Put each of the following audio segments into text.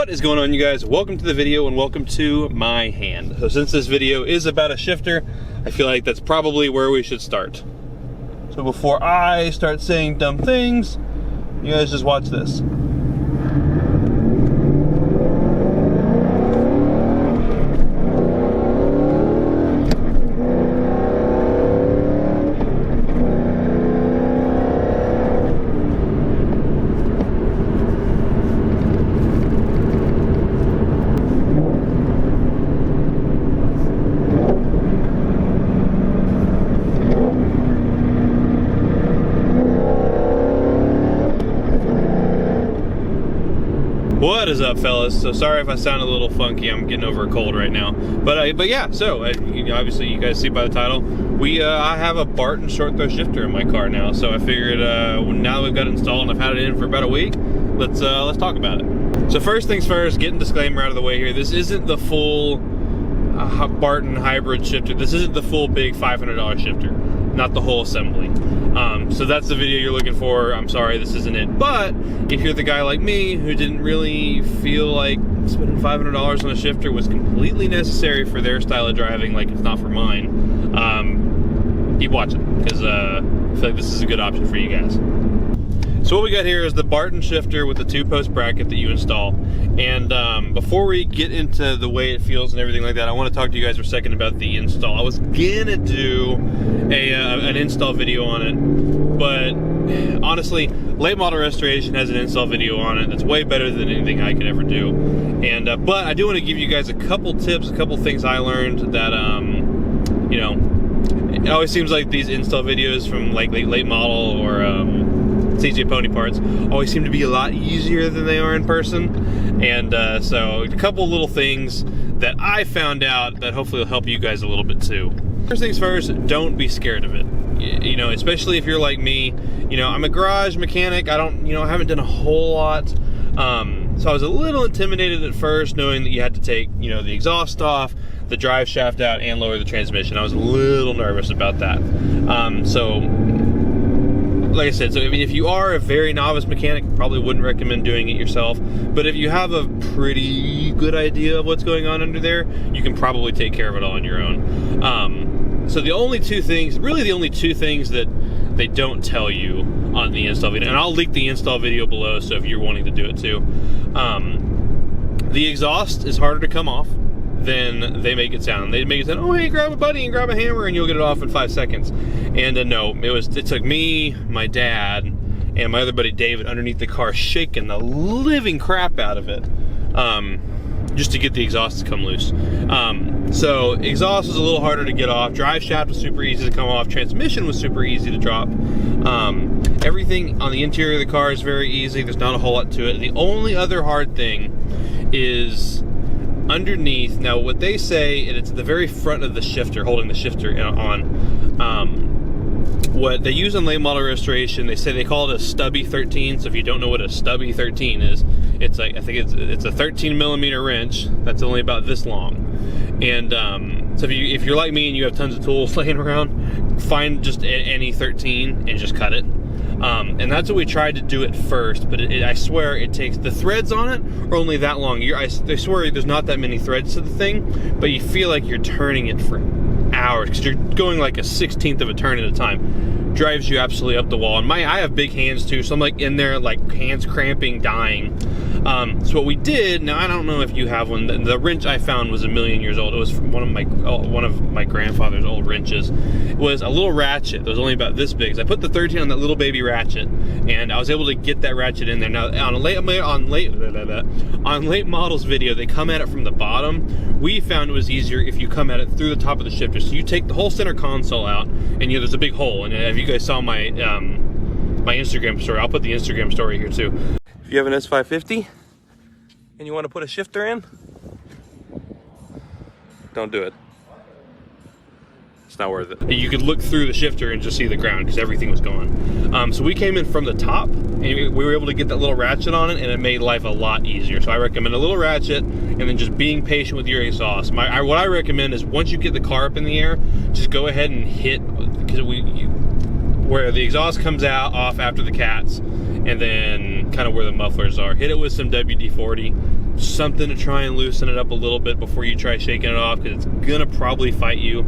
What is going on, you guys? Welcome to the video and welcome to my hand. So since this video is about a shifter, I feel like that's probably where we should start. So before I start saying dumb things, you guys just watch this. What is up, fellas? So sorry if I sound a little funky. I'm getting over a cold right now. But yeah, so obviously you guys see by the title, I have a Barton short throw shifter in my car now. So I figured now that we've got it installed and I've had it in for about a week, let's talk about it. So first things first, getting disclaimer out of the way here. This isn't the full Barton hybrid shifter. This isn't the full big $500 shifter, not the whole assembly. So that's the video you're looking for. I'm sorry, this isn't it. But if you're the guy like me who didn't really feel like spending $500 on a shifter was completely necessary for their style of driving, like it's not for mine, keep watching, because I feel like this is a good option for you guys. So what we got here is the Barton shifter with the 2-post bracket that you install. And before we get into the way it feels and everything like that, I want to talk to you guys for a second about the install. I was gonna do an install video on it, but honestly, late model restoration has an install video on it that's way better than anything I could ever do. And but I do want to give you guys a couple tips, a couple things I learned that you know, it always seems like these install videos from like late model or CJ Pony parts always seem to be a lot easier than they are in person. And so a couple little things that I found out that hopefully will help you guys a little bit too. First things first, don't be scared of it. You know, especially if you're like me. You know, I'm a garage mechanic. I haven't done a whole lot. So I was a little intimidated at first, knowing that you had to take, the exhaust off, the drive shaft out, and lower the transmission. I was a little nervous about that. So like I said, if you are a very novice mechanic, probably wouldn't recommend doing it yourself. But if you have a pretty good idea of what's going on under there, you can probably take care of it all on your own. So the only two things that they don't tell you on the install video, and I'll link the install video below, so if you're wanting to do it too, the exhaust is harder to come off than they make it sound. They make it sound, oh hey, grab a buddy and grab a hammer and you'll get it off in 5 seconds. And no, it took me, my dad, and my other buddy David underneath the car shaking the living crap out of it, just to get the exhaust to come loose. So exhaust was a little harder to get off. Drive shaft was super easy to come off. Transmission was super easy to drop. Everything on the interior of the car is very easy. There's not a whole lot to it. The only other hard thing is underneath. Now what they say, and it's at the very front of the shifter, holding the shifter on, what they use in late model restoration, they call it a stubby 13. So if you don't know what a stubby 13 is, it's like, I think it's a 13 millimeter wrench that's only about this long. And so if you're like me and you have tons of tools laying around, find just any 13 and just cut it. And that's what we tried to do at first, but I swear it takes, the threads on it are only that long. I swear there's not that many threads to the thing, but you feel like you're turning it for hours because you're going like a 1/16 of a turn at a time. Drives you absolutely up the wall. And I have big hands too, so I'm like in there like hands cramping, dying. So what we did, now I don't know if you have one, the wrench I found was 1,000,000 years old. It was from one of my grandfather's old wrenches. It was a little ratchet that was only about this big. So I put the 13 on that little baby ratchet, and I was able to get that ratchet in there. Now on late models video, they come at it from the bottom. We found it was easier if you come at it through the top of the shifter. So you take the whole center console out, and there's a big hole. And if you guys saw my my Instagram story, I'll put the Instagram story here too. If you have an S550 and you want to put a shifter in, don't do it. It's not worth it. You could look through the shifter and just see the ground because everything was gone. So we came in from the top and we were able to get that little ratchet on it, and it made life a lot easier. So I recommend a little ratchet and then just being patient with your exhaust. What I recommend is once you get the car up in the air, just go ahead and hit, because where the exhaust comes off after the cats, and then kind of where the mufflers are. Hit it with some WD-40. something to try and loosen it up a little bit before you try shaking it off, because it's gonna probably fight you.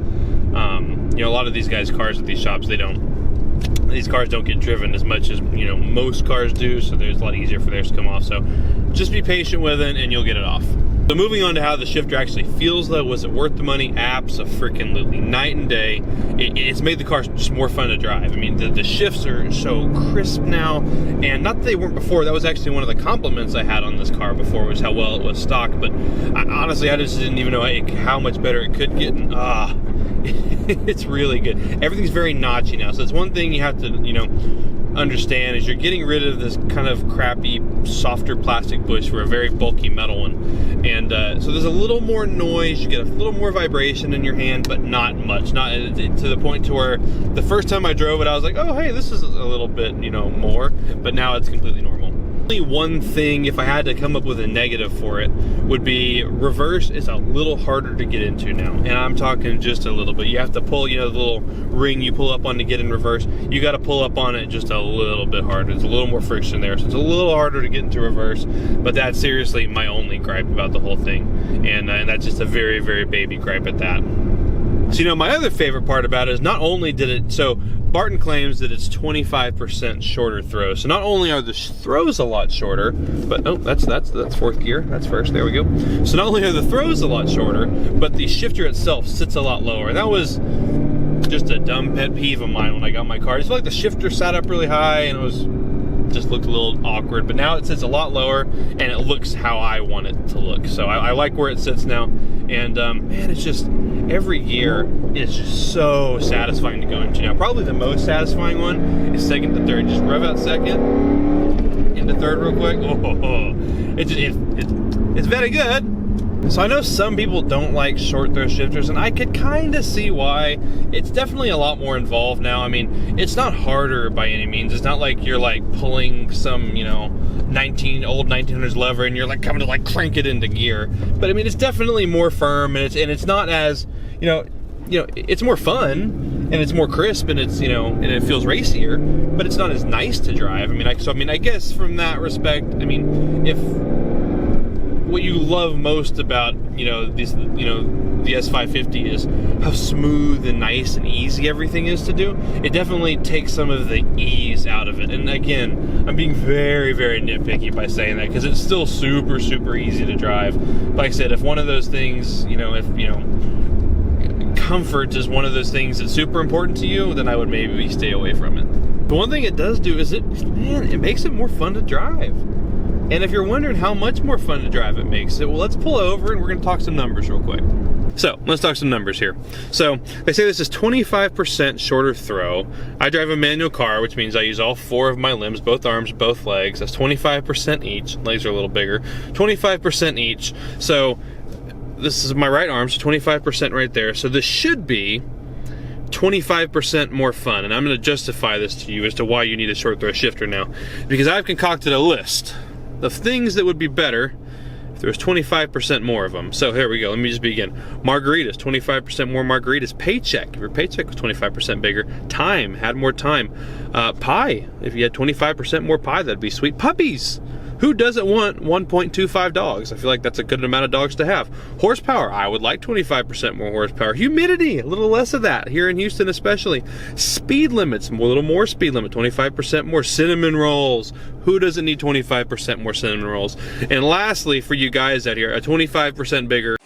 You know, a lot of these guys' cars at these shops, these cars don't get driven as much as, you know, most cars do, so there's a lot easier for theirs to come off. So just be patient with it and you'll get it off. So moving on to how the shifter actually feels though, was it worth the money? Abso-freaking-lutely. Night and day. It's made the car just more fun to drive. I mean, the shifts are so crisp now, and not that they weren't before. That was actually one of the compliments I had on this car before, was how well it was stock, but honestly, I just didn't even know how much better it could get, and it's really good. Everything's very notchy now, so it's one thing you have to, you know, understand is you're getting rid of this kind of crappy, softer plastic bush for a very bulky metal one, and so there's a little more noise, you get a little more vibration in your hand, but not much, not to the point to where the first time I drove it I was like, oh hey, this is a little bit, you know, more, but now it's completely normal. Only one thing, if I had to come up with a negative for it, would be reverse is a little harder to get into now, and I'm talking just a little bit. You have to pull, you know, the little ring you pull up on to get in reverse, you got to pull up on it just a little bit harder. There's a little more friction there, so it's a little harder to get into reverse, but that's seriously my only gripe about the whole thing, and that's just a very, very baby gripe at that. So, you know, my other favorite part about it is not only did it, so Barton claims that it's 25% shorter throws. So not only are the throws a lot shorter, but oh, that's fourth gear. That's first. There we go. So not only are the throws a lot shorter, but the shifter itself sits a lot lower. That was just a dumb pet peeve of mine when I got my car. I just felt like the shifter sat up really high and it was just looked a little awkward, but now it sits a lot lower and it looks how I want it to look. So I like where it sits now, and man, it's just every gear is just so satisfying to go into. Now probably the most satisfying one is second to third. Just rev out second into third real quick. It's very good. So I know some people don't like short throw shifters, and I could kind of see why. It's definitely a lot more involved now. I mean, it's not harder by any means. It's not like you're like pulling some, you know, old 1900s lever and you're like coming to like crank it into gear. But I mean, it's definitely more firm, and it's not as, you know, it's more fun and it's more crisp, and it's, you know, and it feels racier, but it's not as nice to drive. I mean, I guess from that respect, I mean, if what you love most about, you know, these, you know, the S550 is how smooth and nice and easy everything is to do. It definitely takes some of the ease out of it. And again, I'm being very, very nitpicky by saying that, because it's still super, super easy to drive. Like I said, if one of those things, you know, if, you know, comfort is one of those things that's super important to you, then I would maybe stay away from it. But one thing it does do is it makes it more fun to drive. And if you're wondering how much more fun to drive it makes it, well, let's pull over and we're going to talk some numbers real quick. So let's talk some numbers here. So they say this is 25% shorter throw. I drive a manual car, which means I use all four of my limbs, both arms, both legs. That's 25% each. Legs are a little bigger. 25% each. So this is my right arm, so 25% right there. So this should be 25% more fun. And I'm going to justify this to you as to why you need a short throw shifter now, because I've concocted a list of things that would be better if there was 25% more of them. So here we go, let me just begin. Margaritas, 25% more margaritas. Paycheck, if your paycheck was 25% bigger. Time, had more time. Pie, if you had 25% more pie, that'd be sweet. Puppies, who doesn't want 1.25 dogs? I feel like that's a good amount of dogs to have. Horsepower, I would like 25% more horsepower. Humidity, a little less of that, here in Houston especially. Speed limits, a little more speed limit, 25% more. Cinnamon rolls, who doesn't need 25% more cinnamon rolls? And lastly, for you guys out here, a 25% bigger